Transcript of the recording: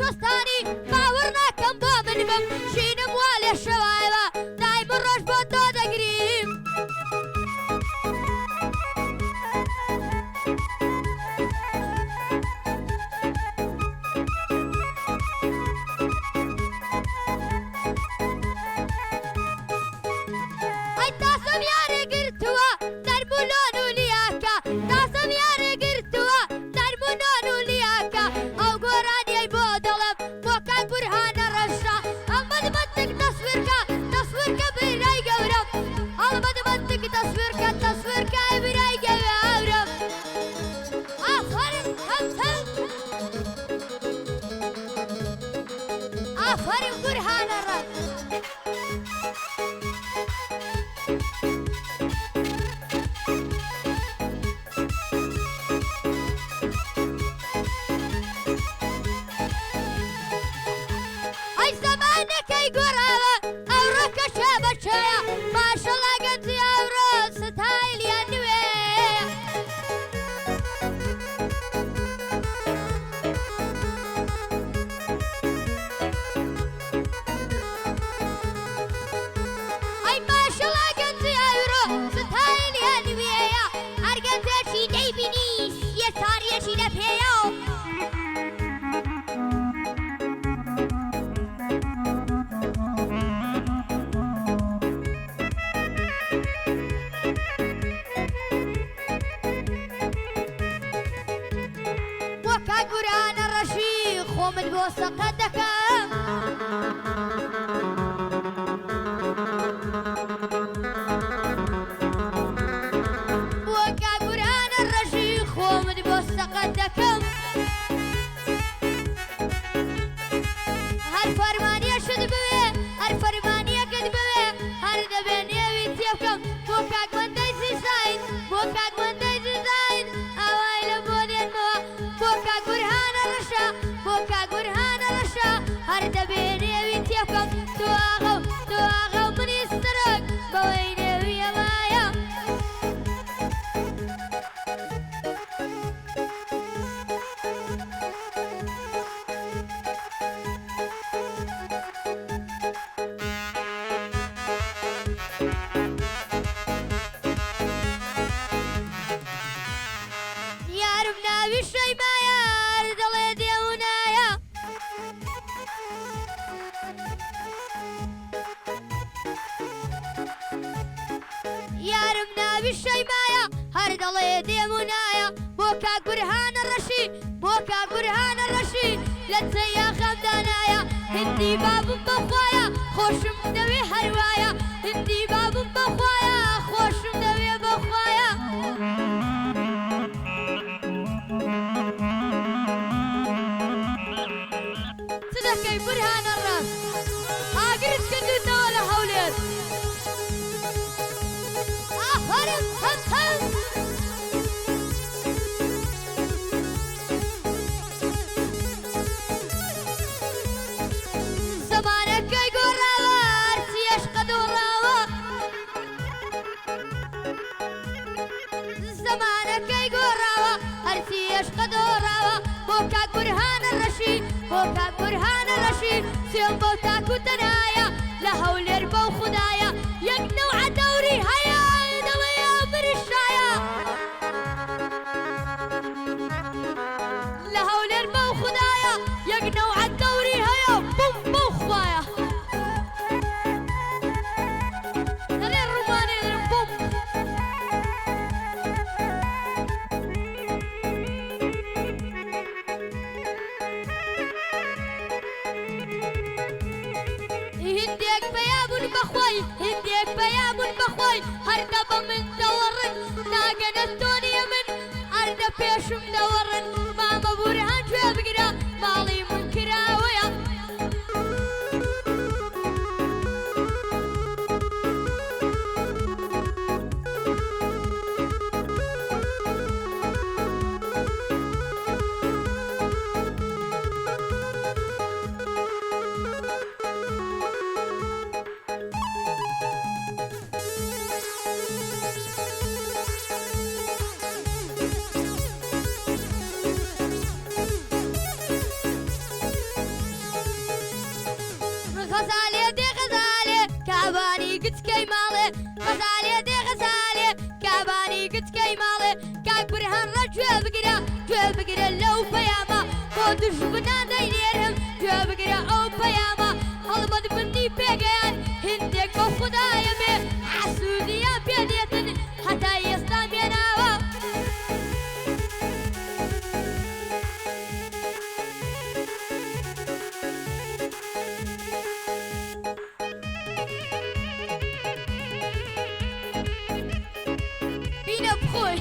کوێستانی باوەڕ ناکەم بۆ من بم ژینم وا لێ شەوایەوە دایمە ڕۆژ بۆ تۆ دەگریم ئەی تاسم یارێ گرتووە دەرمونۆن و لیاکە تاسم یارێ گرتووە دەرمونۆن و لیاکە ئەو گۆرانیەی بۆ دەڵێم بۆ کاک بورهانە ڕەشا ئەمەدمەندێک تەسویرکە تەسویرکە برای گەورەم ئەڵمەدمەندێک تەسویرکە تەسویرکە برای گەورەم ئافەرین هەمتەم ئافەرین بورهانە ڕەش ئەی زەمانەکەی گۆڕاوە ئەوڕۆ کەشە بەچەیە ماشەڵا گەنجی ئەوڕۆ ستایلیان نوێیە ئەی ماشەڵا گەنجی ئەوڕۆ ستایلیان نوێیە هەر گەنجێکی دەیبینی سیێتاریەکی لە پێیە بۆ کاک بورهانە ڕەشی خۆمت بۆ سەقەت دەکەم بۆ کاک بورهانە ڕەشی خۆمت بۆ سەقەت دەکەم هەر فەرمانیەشت بوێ هەر فەرمانیەکت بوێ هەر دەبێ نێوی تێ بکەم بۆ کاک مەندەی زیزاین بۆ کاک مەندەی زیزاین ئاوای لە بۆ دێنمەوە بۆ کاک بورهانە ڕەشە بۆ کاک بورهانە ڕەشە هەر دەبێ نێوی تێ بکەم تۆ ئاغە و منی سەرک بەوەی نێوی ئەمایە یارم ناوی شەیمایە هەر دەڵێ دێونایە یارم ناوی شەیمایە هەر دەڵێ دێمونایە بۆ کاک بورهانە ڕەشی بۆ کاک بورهانە ڕەشی لە چەیا خەمدانایە هندی بابم بەخوایە خۆشم دەوێ هەروایە هندی بابم بەخوایە خۆشم دەوێ بەخوایە چ دەکەی بورهانە ڕەش ئاگرت کردوتەوە لە هەولێر ئافەرین هەمتەم زەمانەکەی گۆڕاوە هەرچی عێشقە دۆڕاوە زەمانەکەی گۆڕاوە هەرچی عێشقە دۆڕاوە بۆ کاک بورهانە ڕەشی بۆ کاک بورهانە ڕەشی سوێن بەو تاک و تەنایە لە هەولێر بەو خودایە یەک نەوعە دەوری هەیە دەڵێ ئەمریشایە لە هەولێر بەو خودایە یەک نەوعە دەوری هەیە بوم بەو خوایە دەڵێ ڕوومانی دەڵێن بوم هندێک بەیابوون بەخۆی هندێک بەیابوون بەخۆی هەردە بە من دەوەڕن ناگەنە تۆنیە من هەردە پێشم دەوەڕن مامە بورهان کوێ بگرە ماڵی من کراوەیە غزالێ دێ غەزالێ کابانی گچکەی ماڵێ غەزالێ دێ غەزالێ کابانی گچکەی ماڵێ کاک برهان ڕە گوێ بگرە لەو پەیامە بۆ دوژمنان دەیلێرم گوێ بگرە ئەو پەیامە هەڵمەت بندی پێگەیان هندێک بۆ خودایە بێ حەسوودیان پێدێتن هەتا ئێستا مێناوە بینە بخۆی